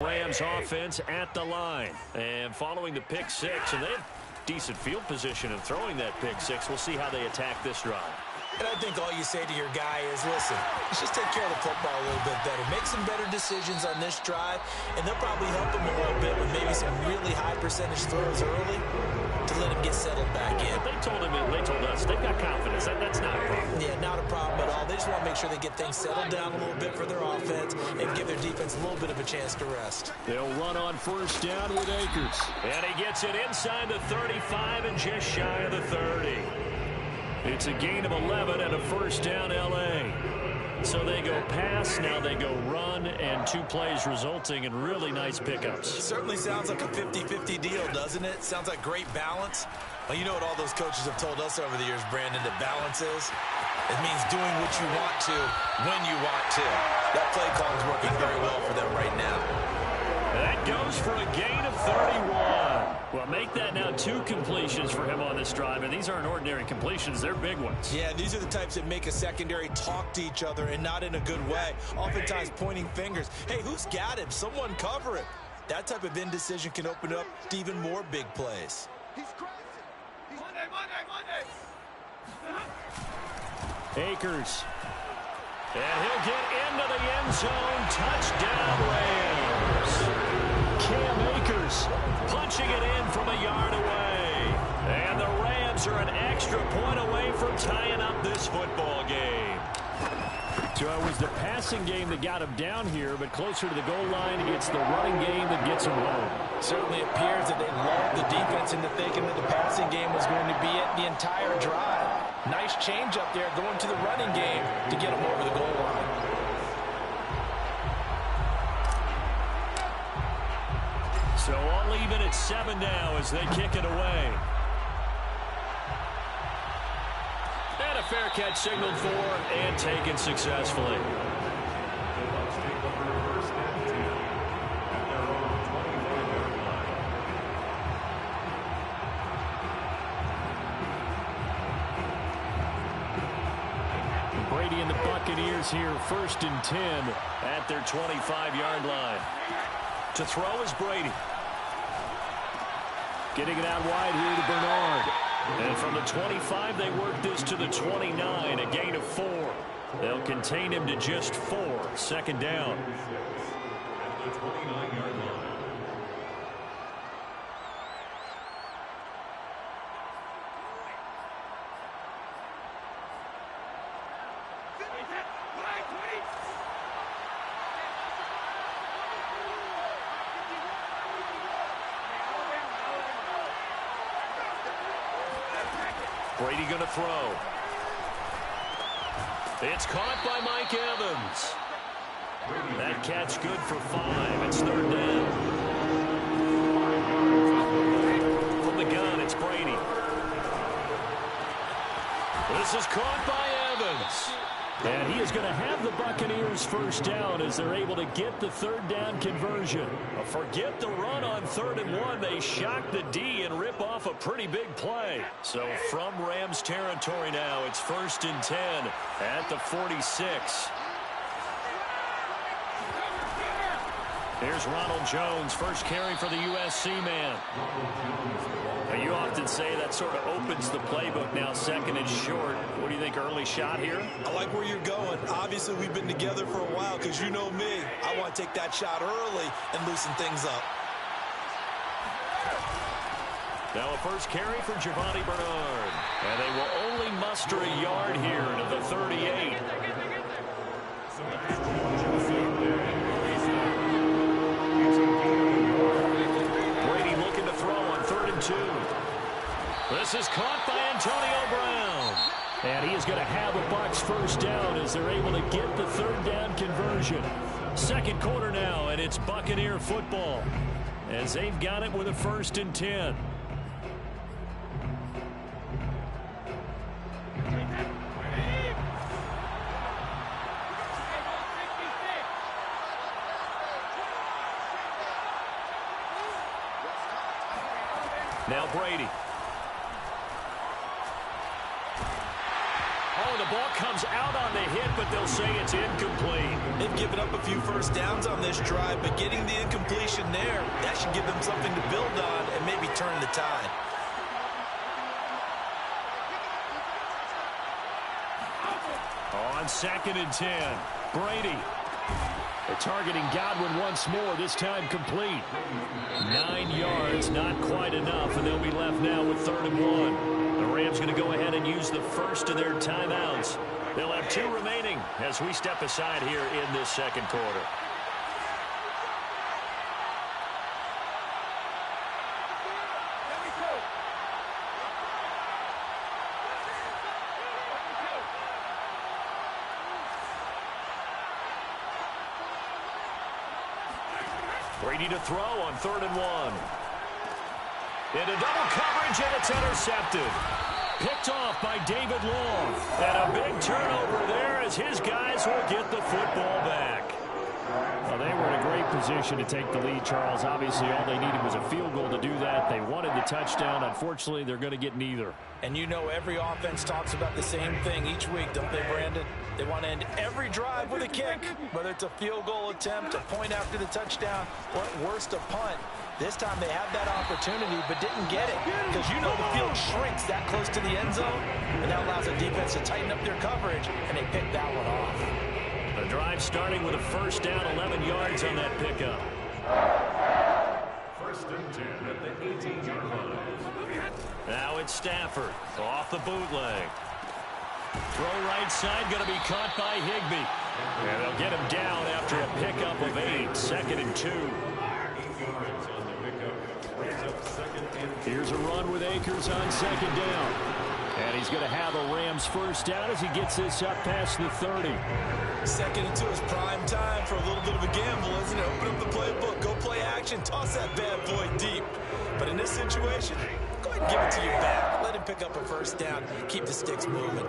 Rams offense at the line. And following the pick six, and they have decent field position in throwing that pick six. We'll see how they attack this drive. And I think all you say to your guy is, listen, let's just take care of the football a little bit better. Make some better decisions on this drive, and they'll probably help him a little bit with maybe some really high percentage throws early to let him get settled back in. They told him, they told us, they've got confidence. That's not a problem. Yeah, not a problem at all. They just want to make sure they get things settled down a little bit for their offense and give their defense a little bit of a chance to rest. They'll run on first down with Akers. And he gets it inside the 35 and just shy of the 30. It's a gain of 11 and a first down, L.A. So they go pass, now they go run, and 2 plays resulting in really nice pickups. It certainly sounds like a 50-50 deal, doesn't it? Sounds like great balance. Well, you know what all those coaches have told us over the years, Brandon, that balance is? It means doing what you want to when you want to. That play call is working very well for them right now. That goes for a gain of 31. Well, make that now 2 completions for him on this drive, and these aren't ordinary completions. They're big ones. Yeah, these are the types that make a secondary talk to each other and not in a good way. Oftentimes pointing fingers. Hey, who's got him? Someone cover him. That type of indecision can open up to even more big plays. He's crazy. Monday. Akers. And he'll get into the end zone. Touchdown, Rams. Cam Akers punching it in from a yard away. And the Rams are an extra point away from tying up this football game. So it was the passing game that got him down here, but closer to the goal line, it's the running game that gets him home. Certainly appears that they lulled the defense into thinking that the passing game was going to be it the entire drive. Nice change up there going to the running game to get him over the goal line. So all even at 7 now as they kick it away. And a fair catch signaled for and taken successfully. Brady and the Buccaneers here, 1st and 10 at their 25-yard line. To throw is Brady. Getting it out wide here to Bernard. And from the 25, they work this to the 29, a gain of 4. They'll contain him to just 4, 2nd down. At the 29-yard line. Brady going to throw. It's caught by Mike Evans. That catch good for 5. It's 3rd down. From the gun, it's Brady. This is caught by Evans. And he is going to have the Buccaneers 1st down as they're able to get the 3rd down conversion. Forget the run on 3rd and 1. They shock the D and rip off a pretty big play. So from Rams territory now, it's 1st and 10 at the 46. Here's Ronald Jones, first carry for the USC man. Now, you often say that sort of opens the playbook now, 2nd and short. What do you think, early shot here? I like where you're going. Obviously, we've been together for a while because you know me. I want to take that shot early and loosen things up. Now a first carry for Giovanni Bernard. And they will only muster a yard here to the 38. Brady looking to throw on 3rd and 2. This is caught by Antonio Brown. And he is going to have the Bucs 1st down as they're able to get the 3rd down conversion. 2nd quarter now, and it's Buccaneer football as they've got it with a 1st and 10. Now Brady. Oh, the ball comes out on the hit, but they'll say it's incomplete. They've given up a few first downs on this drive, but getting the incompletion there, that should give them something to build on and maybe turn the tide. On 2nd and 10, Brady. They're targeting Godwin once more, this time complete. 9 yards, not quite enough, and they'll be left now with 3rd and 1. The Rams going to go ahead and use the first of their timeouts. They'll have 2 remaining as we step aside here in this 2nd quarter. Brady to throw on 3rd and 1. Into double coverage, and it's intercepted. Picked off by David Long. And a big turnover there as his guys will get the football back. Well, they were in a great position to take the lead, Charles. Obviously, all they needed was a field goal to do that. They wanted the touchdown. Unfortunately, they're going to get neither. And you know every offense talks about the same thing each week, don't they, Brandon? They want to end every drive with a kick, whether it's a field goal attempt, a point after the touchdown, or at worst, a punt. This time they had that opportunity but didn't get it because you know the field shrinks that close to the end zone, and that allows the defense to tighten up their coverage, and they picked that one off. The drive starting with a first down, 11 yards on that pickup. 1st and 10 at the 18-yard line. Now it's Stafford off the bootleg. Throw right side, going to be caught by Higbee. And they'll get him down after a pickup of 8, 2nd and 2. 8 yards on the pickup. Brings up 2nd and 2. Here's a run with Akers on 2nd down. And he's going to have a Rams first down as he gets this up past the 30. 2nd and 2 is prime time for a little bit of a gamble, isn't it? Open up the playbook, go play action, toss that bad boy deep. But in this situation, go ahead and give it to your back. Let him pick up a first down, keep the sticks moving.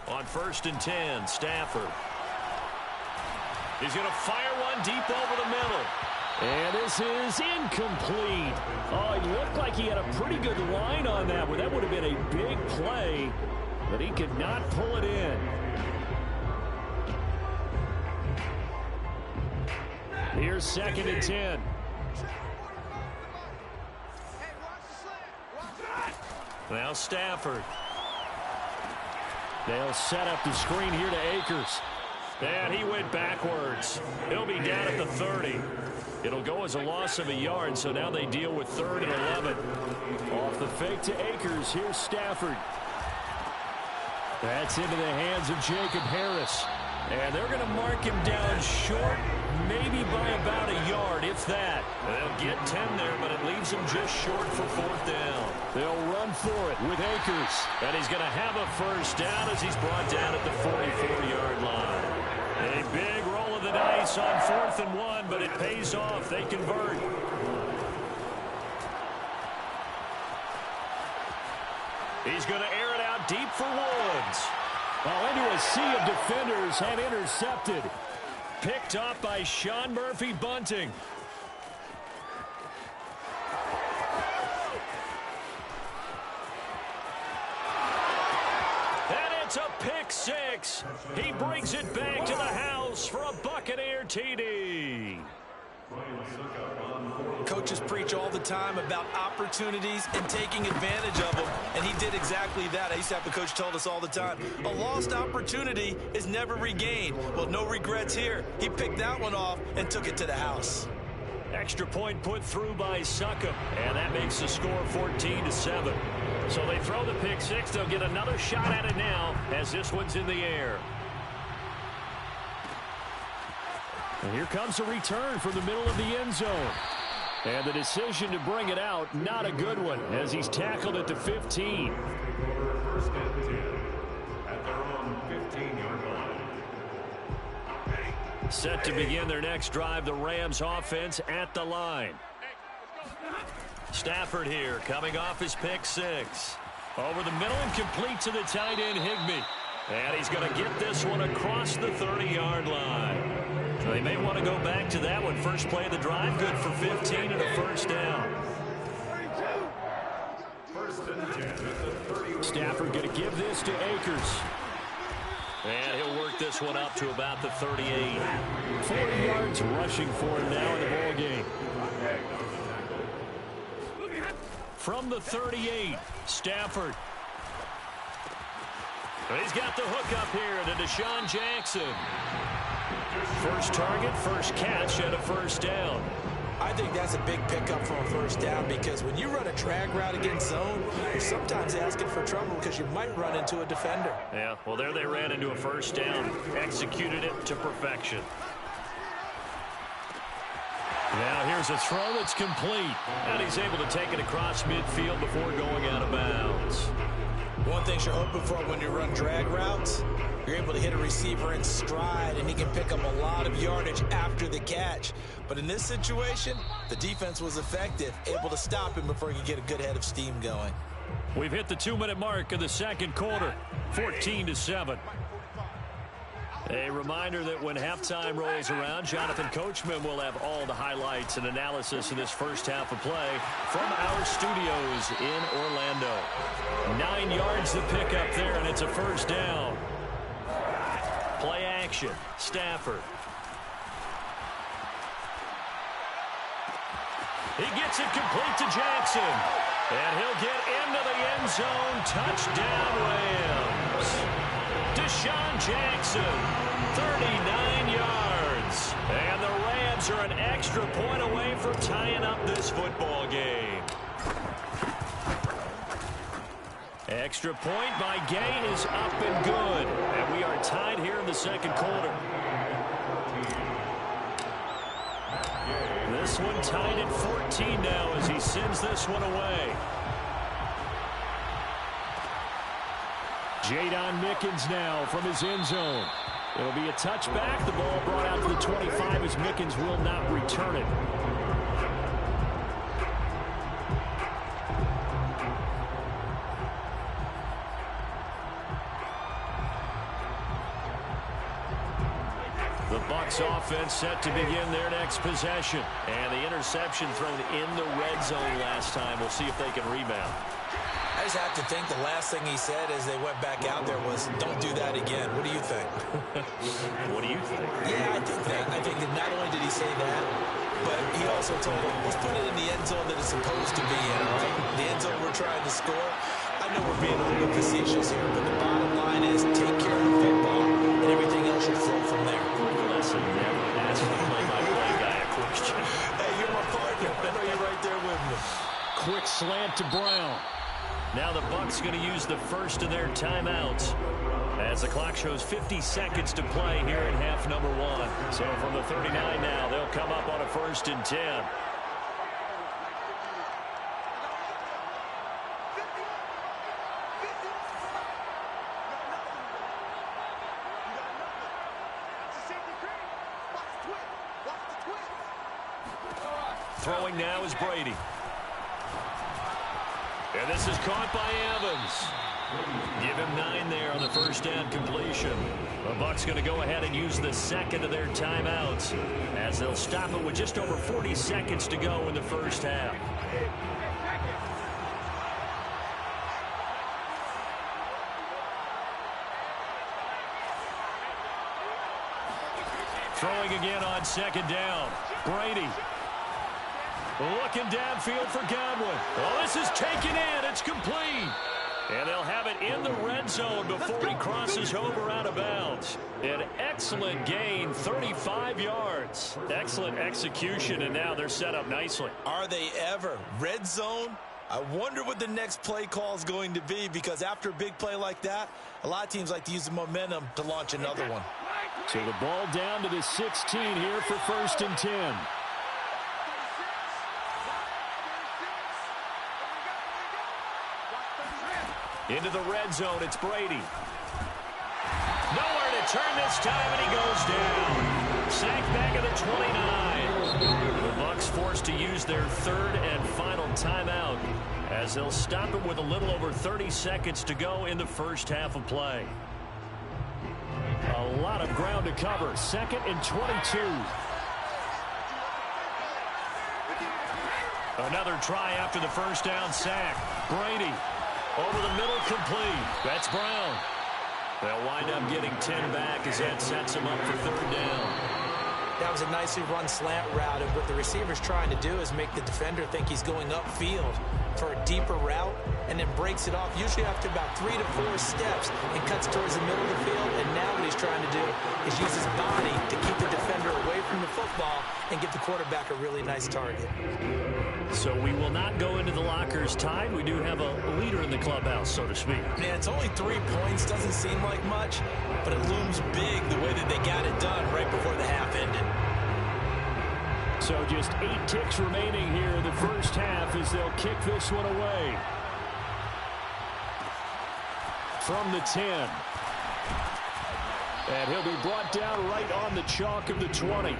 On 1st and 10, Stafford. He's going to fire one deep over the middle. And this is incomplete. Oh, it looked like he had a pretty good line on that one. That would have been a big play, but he could not pull it in. Here's 2nd and 10. Now Stafford. They'll set up the screen here to Akers. And he went backwards. He'll be down at the 30. It'll go as a loss of a yard, so now they deal with 3rd and 11. Off the fake to Akers. Here's Stafford. That's into the hands of Jacob Harris. And they're going to mark him down short, maybe by about a yard, if that. They'll get 10 there, but it leaves him just short for 4th down. They'll run for it with Akers. And he's going to have a first down as he's brought down at the 44-yard line. A big roll of the dice on 4th and 1, but it pays off. They convert. He's going to air it out deep for Woods. Well, into a sea of defenders and intercepted. Picked off by Sean Murphy-Bunting. And it's a pick 6. He brings it back to the house for a Buccaneer TD. Coaches preach all the time about opportunities and taking advantage of them, and he did exactly that. I used to have a coach told us all the time, a lost opportunity is never regained. Well, no regrets here. He picked that one off and took it to the house. Extra point put through by Succop, and that makes the score 14-7. So they throw the pick 6. They'll get another shot at it now as this one's in the air. And here comes a return from the middle of the end zone. And the decision to bring it out, not a good one, as he's tackled at the 15. 1st and 10 at their own 15-yard line. Set to begin their next drive, the Rams offense at the line. Stafford here, coming off his pick 6. Over the middle and complete to the tight end, Higbee. And he's going to get this one across the 30-yard line. So they may want to go back to that one. First play of the drive, good for 15 and a first down. Stafford going to give this to Akers. And he'll work this one up to about the 38. 40 yards rushing for him now in the ball game. From the 38, Stafford. He's got the hook up here to Deshaun Jackson. First target, first catch, and a first down. I think that's a big pickup from a first down because when you run a drag route against zone, you're sometimes asking for trouble because you might run into a defender. Yeah, well, there they ran into a first down. Executed it to perfection. Now here's a throw that's complete. And he's able to take it across midfield before going out of bounds. One thing you're hoping for when you run drag routes, you're able to hit a receiver in stride, and he can pick up a lot of yardage after the catch. But in this situation, the defense was effective, able to stop him before he could get a good head of steam going. We've hit the 2-minute mark of the second quarter, 14-7. A reminder that when halftime rolls around, Jonathan Coachman will have all the highlights and analysis of this first half of play from our studios in Orlando. 9 yards to pick up there, and it's a first down. Play action, Stafford. He gets it complete to Jackson. And he'll get into the end zone. Touchdown, Rams. Deshaun Jackson, 39 yards. And the Rams are an extra point away from tying up this football game. Extra point by Gay is up and good. And we are tied here in the second quarter. This one tied at 14 now as he sends this one away. Jadon Mickens now from his end zone. It'll be a touchback. The ball brought out to the 25 as Mickens will not return it. The Bucs offense set to begin their next possession. And the interception thrown in the red zone last time. We'll see if they can rebound. I just have to think the last thing he said as they went back out there was, don't do that again. What do you think? What do you think? Yeah, I think that. I think that not only did he say that, but he also told him, let's put it in the end zone that it's supposed to be in, all right? The end zone we're trying to score. I know we're being a little bit facetious here, but the bottom line is take care of the football, and everything else should flow from there. Listen, never ask the play-by-play guy a question. Hey, you're my partner. I know you're right there with me. Quick slant to Brown. Now the Bucs going to use the first of their timeouts as the clock shows 50 seconds to play here in half number one. So from the 39 now, they'll come up on a 1st and 10. Throwing now is Brady. And this is caught by Evans. Give him 9 there on the first down completion. The Bucs going to go ahead and use the second of their timeouts as they'll stop it with just over 40 seconds to go in the first half. Throwing again on 2nd down. Brady. Looking downfield for Godwin. Oh, this is taken in. It's complete. And they'll have it in the red zone before he crosses over out of bounds. An excellent gain, 35 yards. Excellent execution, and now they're set up nicely. Are they ever? Red zone? I wonder what the next play call is going to be, because after a big play like that, a lot of teams like to use the momentum to launch another one. So the ball down to the 16 here for 1st and 10. Into the red zone, it's Brady. Nowhere to turn this time, and he goes down. Sacked back at the 29. The Bucs forced to use their 3rd and final timeout as they'll stop it with a little over 30 seconds to go in the first half of play. A lot of ground to cover. 2nd and 22. Another try after the first down sack. Brady. Over the middle, complete. That's Brown. They'll wind up getting 10 back as that sets them up for third down. That was a nicely run slant route, and what the receiver's trying to do is make the defender think he's going upfield for a deeper route, and then breaks it off, usually after about 3 to 4 steps, and cuts towards the middle of the field. And now what he's trying to do is use his body to keep the defender away from the football and get the quarterback a really nice target. So we will not go into the lockers tied. We do have a leader in the clubhouse, so to speak. Man, it's only 3 points. Doesn't seem like much, but it looms big the way that they got it done right before the half ended. So just 8 ticks remaining here in the first half as they'll kick this one away. From the 10. And he'll be brought down right on the chalk of the 20.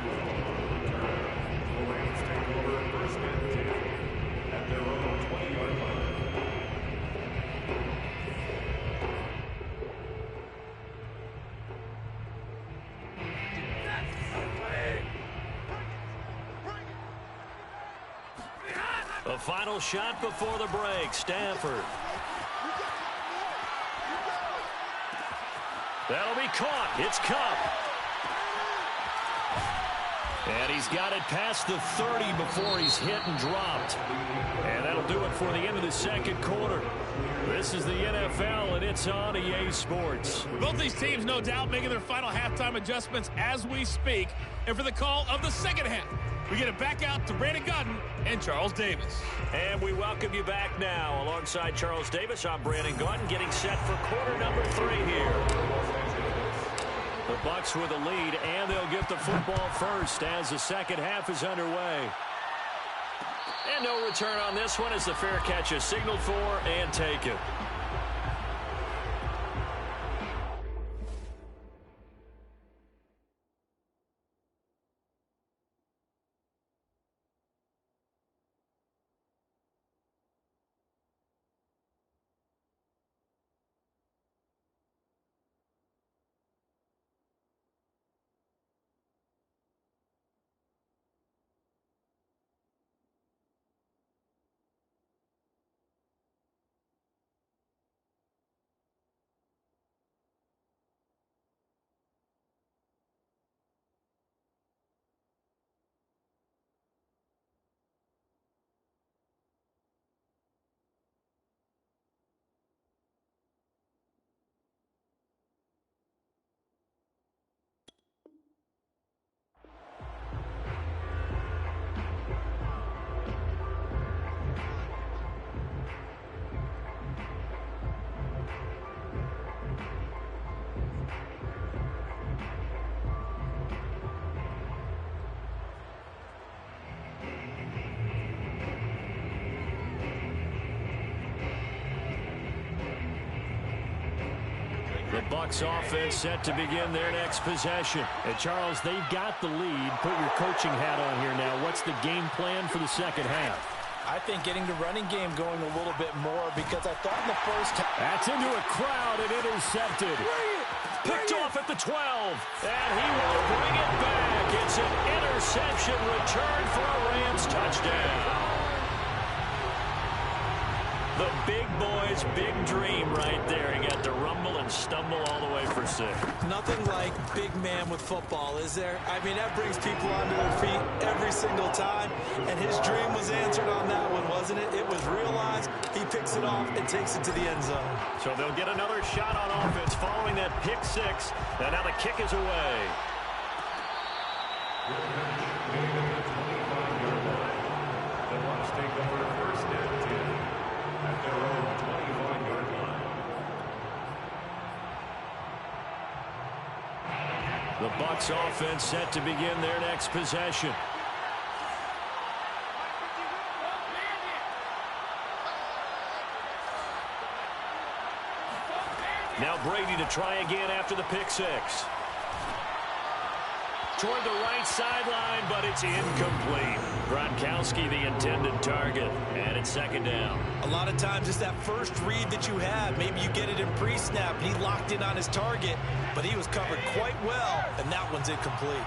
A final shot before the break. Stanford. That'll be caught. It's Cup. And he's got it past the 30 before he's hit and dropped. And that'll do it for the end of the second quarter. This is the NFL, and it's on EA Sports. Both these teams, no doubt, making their final halftime adjustments as we speak. And for the call of the second half, we get it back out to Brandon Gutton and Charles Davis. And we welcome you back now. Alongside Charles Davis, I'm Brandon Gutton, getting set for quarter number 3 here. The Bucs with a lead, and they'll get the football first as the second half is underway. And no return on this one as the fair catch is signaled for and taken. The Bucs offense set to begin their next possession. And Charles, they've got the lead. Put your coaching hat on here now. What's the game plan for the second half? I think getting the running game going a little bit more, because I thought in the first half. That's into a crowd and intercepted. Picked off at the 12. And he will bring it back. It's an interception return for a Rams touchdown. The big boy's big dream right there. He got to rumble and stumble all the way for 6. Nothing like big man with football, is there? I mean, that brings people onto their feet every single time. And his dream was answered on that one, wasn't it? It was realized. He picks it off and takes it to the end zone. So they'll get another shot on offense following that pick 6. And now the kick is away. The Bucs take over first and 10 at their own 25-yard line. The Bucs offense set to begin their next possession. Now Brady to try again after the pick 6. Toward the right sideline, but it's incomplete. Gronkowski, the intended target, and it's second down. A lot of times it's that first read that you have. Maybe you get it in pre-snap, and he locked in on his target, but he was covered quite well, and that one's incomplete.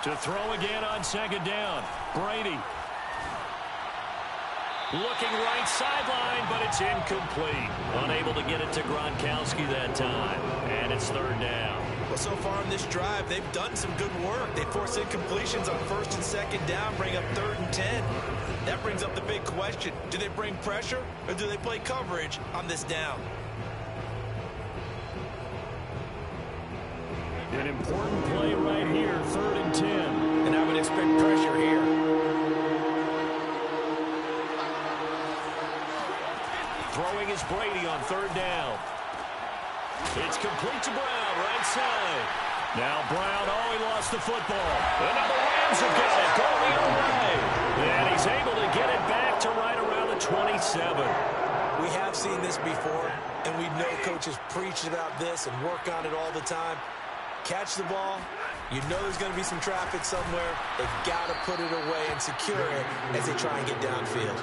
To throw again on second down. Brady. Looking right sideline, but it's incomplete. Unable to get it to Gronkowski that time. And it's third down. Well, so far in this drive, they've done some good work. They force incompletions on first and second down, bring up 3rd and 10. That brings up the big question. Do they bring pressure or do they play coverage on this down? An important play right here, 3rd and 10. And I would expect pressure here. Throwing is Brady on 3rd down. It's complete to Brown, right side. Now Brown, he lost the football. And now the Rams have got it, going the other way. And he's able to get it back to right around the 27. We have seen this before, and we know coaches preach about this and work on it all the time. Catch the ball. You know there's going to be some traffic somewhere. They've got to put it away and secure it as they try and get downfield.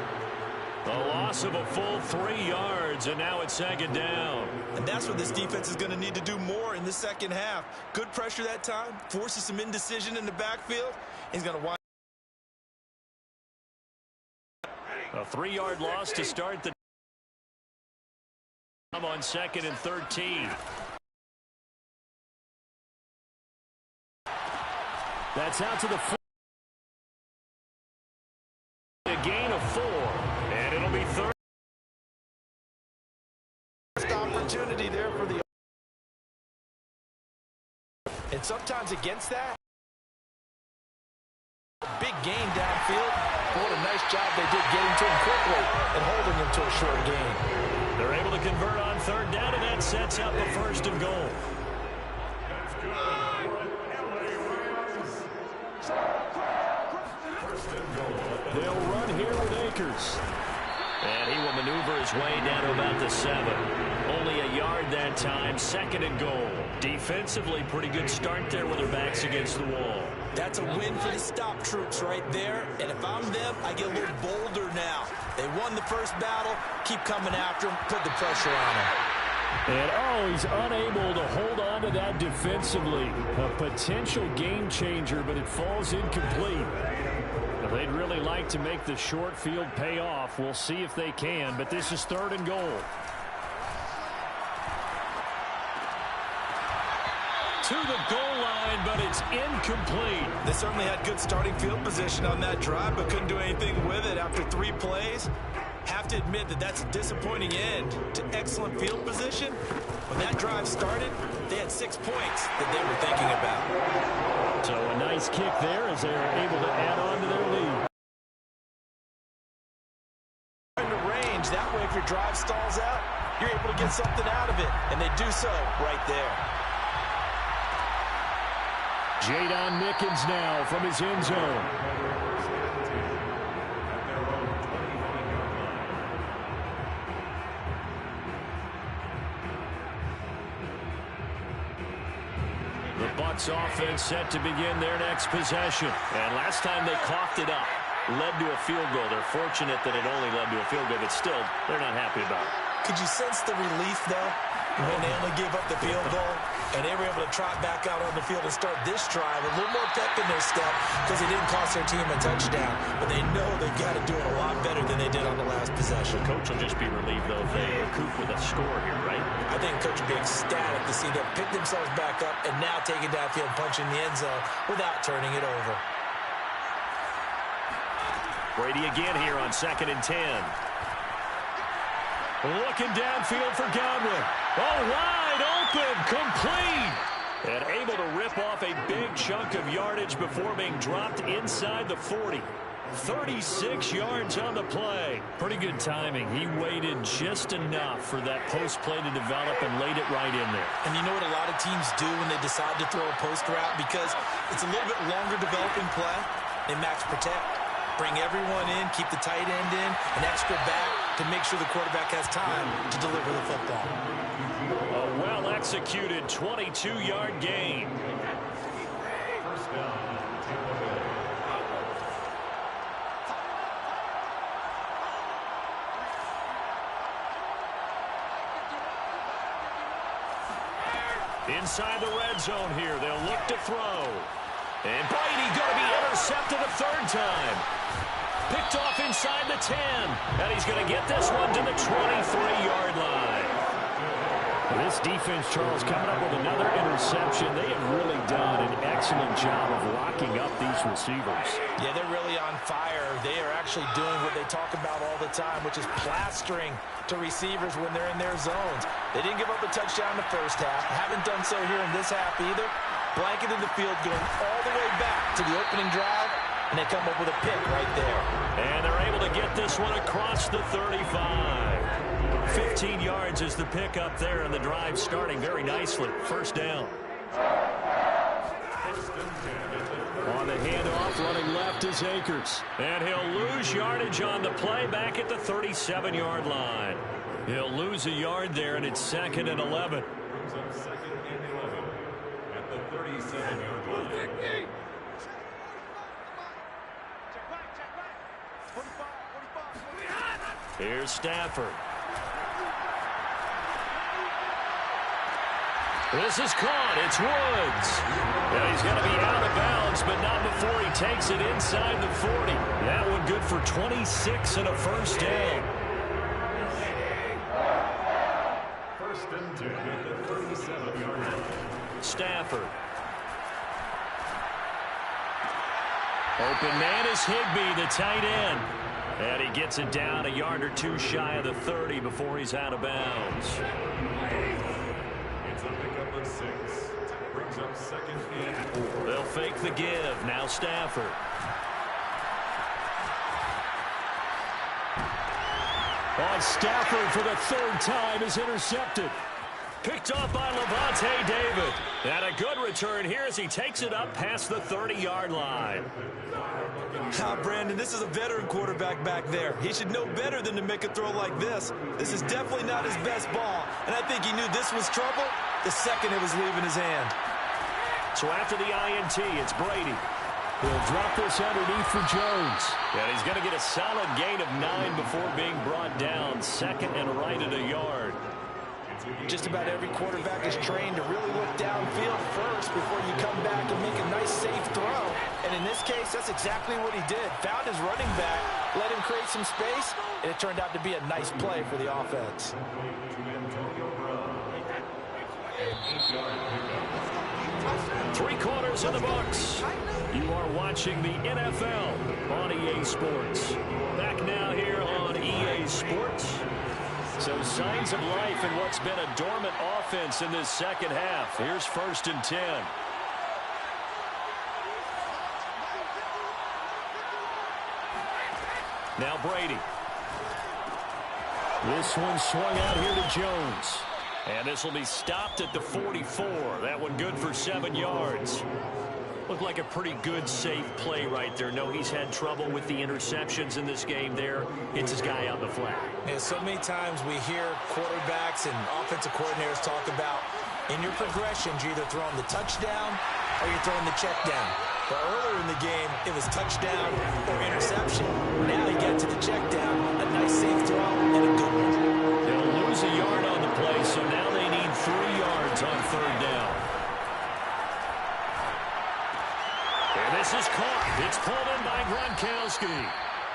A loss of a full 3 yards, and now it's 2nd down. And that's what this defense is going to need to do more in the second half. Good pressure that time, forces some indecision in the backfield. He's going to wind. A 3-yard loss to start the on 2nd and 13. That's out to the 4. A gain of 4. And it'll be 3rd. Opportunity there for the. And sometimes against that. Big gain downfield. What a nice job they did getting to him quickly and holding him to a short gain. They're able to convert on 3rd down, and that sets up the 1st and goal. They'll run here with Akers. And he will maneuver his way down to about the 7. Only a yard that time, 2nd and goal. Defensively, pretty good start there with their backs against the wall. That's a win for the stop troops right there. And if I'm them, I get a little bolder now. They won the first battle. Keep coming after them. Put the pressure on them. And, he's unable to hold on to that defensively. A potential game changer, but it falls incomplete. They'd really like to make the short field pay off. We'll see if they can, but this is 3rd and goal. To the goal line, but it's incomplete. They certainly had good starting field position on that drive, but couldn't do anything with it after 3 plays. Have to admit that that's a disappointing end to excellent field position. When that drive started, they had 6 points that they were thinking about. So a nice kick there as they are able to add on to their lead. Into range, that way if your drive stalls out, you're able to get something out of it, and they do so right there. Jadon Mickens now from his end zone. The Bucs offense set to begin their next possession. And last time they coughed it up, led to a field goal. They're fortunate that it only led to a field goal, but still, they're not happy about it. Could you sense the relief, though, when they only gave up the field goal and they were able to trot back out on the field and start this drive a little more pep in their step because they didn't cost their team a touchdown, but they know they've got to do it a lot better than they did on the last possession. Coach will just be relieved, though, if they recoup with a score here, right? I think Coach will be ecstatic to see them pick themselves back up and now take it downfield and punch in the end zone without turning it over. Brady again here on 2nd and 10. Looking downfield for Godwin. Wide open, complete. And able to rip off a big chunk of yardage before being dropped inside the 40. 36 yards on the play. Pretty good timing. He waited just enough for that post play to develop and laid it right in there. And you know what a lot of teams do when they decide to throw a post route? Because it's a little bit longer developing play. They max protect. Bring everyone in, keep the tight end in, an extra back to make sure the quarterback has time to deliver the football. A well-executed 22-yard gain. First down. Inside the red zone here, they'll look to throw. And Brady going to be intercepted a third time. Picked off inside the 10. And he's going to get this one to the 23-yard line. This defense, Charles, coming up with another interception. They have really done an excellent job of locking up these receivers. Yeah, they're really on fire. They are actually doing what they talk about all the time, which is plastering to receivers when they're in their zones. They didn't give up a touchdown in the first half. Haven't done so here in this half either. Blanketed the field, going all the way back to the opening drive, and they come up with a pick right there. And they're able to get this one across the 35. 15 yards is the pick up there, and the drive starting very nicely. First down. On the handoff, running left is Akers. And he'll lose yardage on the play back at the 37-yard line. He'll lose a yard there, and it's 2nd and 11. Brings up 2nd and 11 at the 37-yard line. Here's Stafford. This is caught. It's Woods. And he's going to be out of bounds, but not before he takes it inside the 40. That one good for 26 and a first down. First and 10 at the 37-yard line. Stafford. Open man is Higbee, the tight end. And he gets it down a yard or two shy of the 30 before he's out of bounds. It's a pickup of 6. Brings up 2nd and 4. They'll fake the give. Now Stafford. On Stafford for the third time is intercepted. Picked off by Levante David. And a good return here as he takes it up past the 30-yard line. Brandon, this is a veteran quarterback back there. He should know better than to make a throw like this. This is definitely not his best ball, and I think he knew this was trouble the second it was leaving his hand. So after the INT, it's Brady. He'll drop this underneath for Jones. And he's going to get a solid gain of 9 before being brought down. 2nd and right at a yard. Just about every quarterback is trained to really look downfield first before you come back and make a nice, safe throw. And in this case, that's exactly what he did. Found his running back, let him create some space, and it turned out to be a nice play for the offense. Three quarters in the books. You are watching the NFL on EA Sports. Back now here on EA Sports. So signs of life in what's been a dormant offense in this second half. Here's 1st and 10. Now Brady. This one swung out here to Jones. And this will be stopped at the 44. That one good for 7 yards. Looked like a pretty good, safe play right there. No, he's had trouble with the interceptions in this game there. Hits his guy out the flat. Yeah, so many times we hear quarterbacks and offensive coordinators talk about in your progressions, you're either throwing the touchdown or you're throwing the check down. But earlier in the game, it was touchdown or interception. Now you get to the check down, a nice safe throw, and a good one. They'll lose a yard on the play, so now they need 3 yards on 3rd down. And this is caught. It's pulled in by Gronkowski.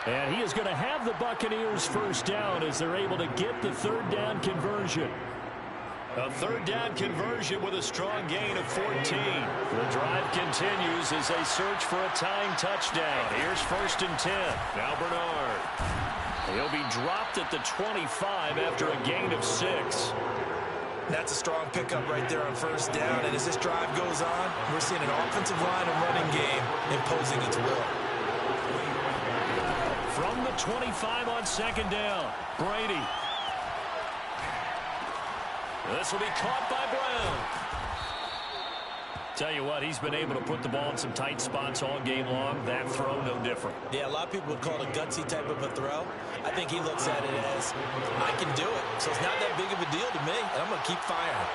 And he is going to have the Buccaneers first down as they're able to get the 3rd down conversion. A 3rd down conversion with a strong gain of 14. The drive continues as they search for a tying touchdown. Here's 1st and 10. Now Bernard. He'll be dropped at the 25 after a gain of 6. That's a strong pickup right there on 1st down. And as this drive goes on, we're seeing an offensive line and running game imposing its will. From the 25 on 2nd down, Brady. This will be caught by Brown. Tell you what, he's been able to put the ball in some tight spots all game long. That throw, no different. Yeah, a lot of people would call it a gutsy type of a throw. I think he looks at it as, I can do it. So it's not that big of a deal to me, and I'm going to keep firing.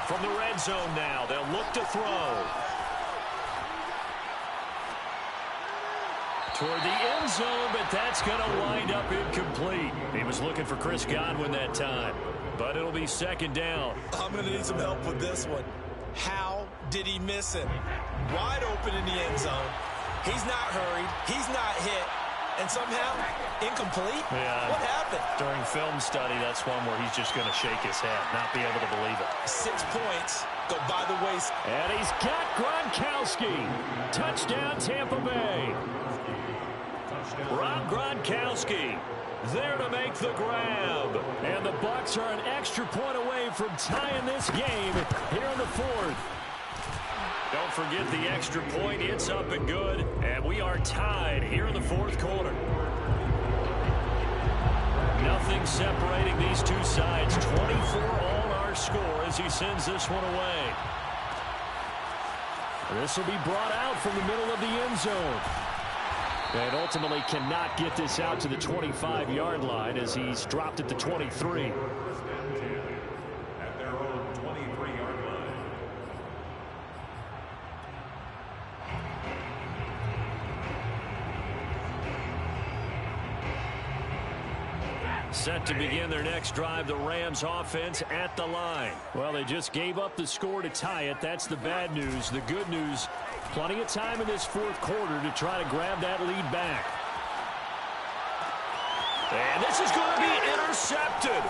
From the red zone now, they'll look to throw. Toward the end zone, but that's going to wind up incomplete. He was looking for Chris Godwin that time, but it'll be 2nd down. I'm going to need some help with this one. How did he miss him? Wide open in the end zone. He's not hurried. He's not hit. And somehow, incomplete? Yeah. What happened? During film study, that's one where he's just going to shake his head, not be able to believe it. 6 points go by the wayside. And he's got Gronkowski. Touchdown, Tampa Bay. Rob Gronkowski there to make the grab. And the Bucs are an extra point away from tying this game here in the fourth. Don't forget the extra point. It's up and good. And we are tied here in the fourth quarter. Nothing separating these two sides. 24 all our score as he sends this one away. This will be brought out from the middle of the end zone. And ultimately cannot get this out to the 25-yard line as he's dropped at the 23. At their own 23-yard line. Set to begin their next drive, the Rams offense at the line. Well, they just gave up the score to tie it. That's the bad news. The good news, plenty of time in this fourth quarter to try to grab that lead back. And this is going to be intercepted.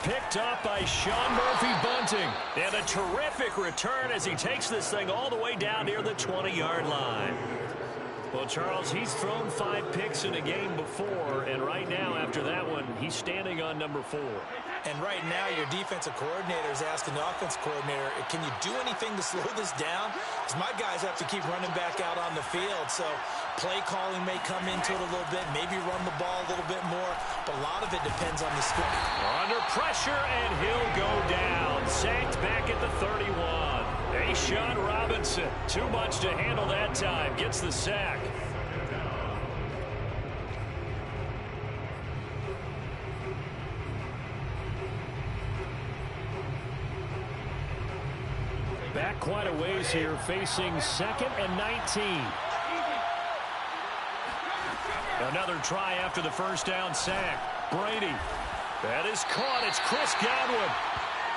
Picked up by Sean Murphy-Bunting. And a terrific return as he takes this thing all the way down near the 20-yard line. Well, Charles, he's thrown 5 picks in a game before, and right now, after that one, he's standing on number 4. And right now, your defensive coordinator is asking the offensive coordinator, can you do anything to slow this down? Because my guys have to keep running back out on the field. So play calling may come into it a little bit, maybe run the ball a little bit more, but a lot of it depends on the score. Under pressure, and he'll go down. Sacked back at the 31. Sean Robinson, too much to handle that time, gets the sack. Back quite a ways here, facing 2nd and 19. Another try after the first down sack. Brady. That is caught. It's Chris Godwin.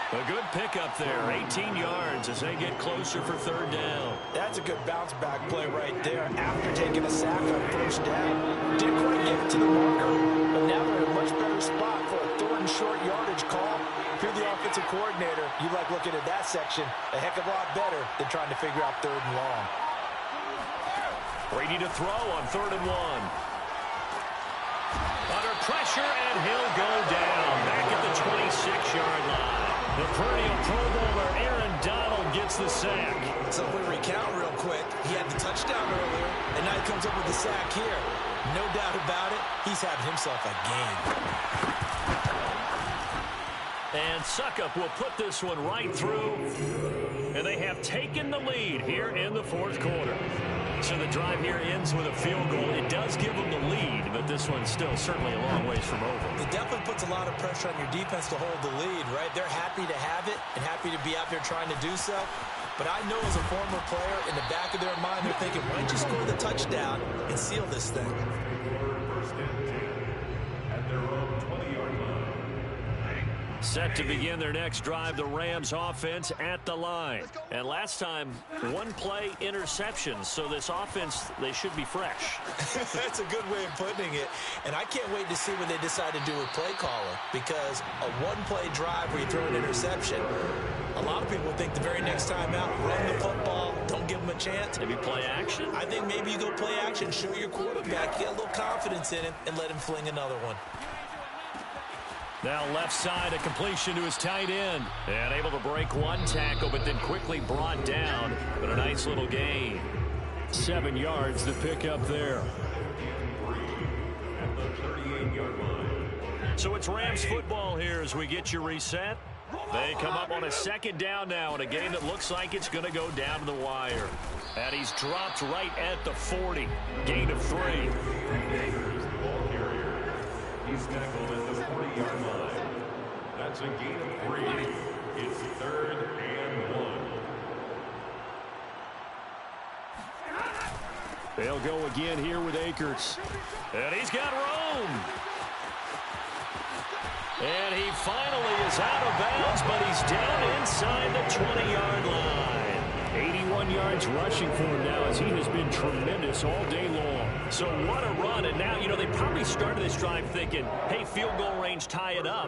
A good pickup there, 18 yards as they get closer for 3rd down. That's a good bounce-back play right there after taking a sack on 1st down. Didn't quite get it to the marker, but now they're in a much better spot for a 3rd and short yardage call. If you're the offensive coordinator, you like looking at that section a heck of a lot better than trying to figure out 3rd and long. Brady to throw on 3rd and 1. Under pressure, and he'll go down back at the 26-yard line. The perennial Pro Bowler Aaron Donald gets the sack. So if we recount real quick, he had the touchdown earlier, and now he comes up with the sack here. No doubt about it, he's having himself a game. And Suckup will put this one right through. And they have taken the lead here in the fourth quarter. So the drive here ends with a field goal. It does give them the lead, but this one's still certainly a long ways from over. It definitely puts a lot of pressure on your defense to hold the lead, right? They're happy to have it and happy to be out there trying to do so. But I know as a former player, in the back of their mind, they're thinking, why don't you score the touchdown and seal this thing? First and 10 at their own 20-yard line. Set to begin their next drive, the Rams offense at the line. And last time, 1 play interceptions. So this offense, they should be fresh. That's a good way of putting it. And I can't wait to see what they decide to do with play calling. Because a 1-play drive where you throw an interception, a lot of people think the very next time out, run the football, don't give them a chance. Maybe play action? I think maybe you go play action, show your quarterback, get a little confidence in him, and let him fling another one. Now left side, a completion to his tight end. And able to break 1 tackle, but then quickly brought down. But a nice little gain. 7 yards to pick up there. At the 38-yard line. So it's Rams football here as we get you reset. They come up on a 2nd down now in a game that looks like it's going to go down to the wire. And he's dropped right at the 40. Gain of 3. Ball carrier. He's tackled at the 40-yard line. That's a gain of 3. It's 3rd and 1. They'll go again here with Akers. And he's got room. And he finally is out of bounds, but he's down inside the 20-yard line. 81 yards rushing for him now as he has been tremendous all day long. So what a run. And now, they probably started this drive thinking, hey, field goal range, tie it up.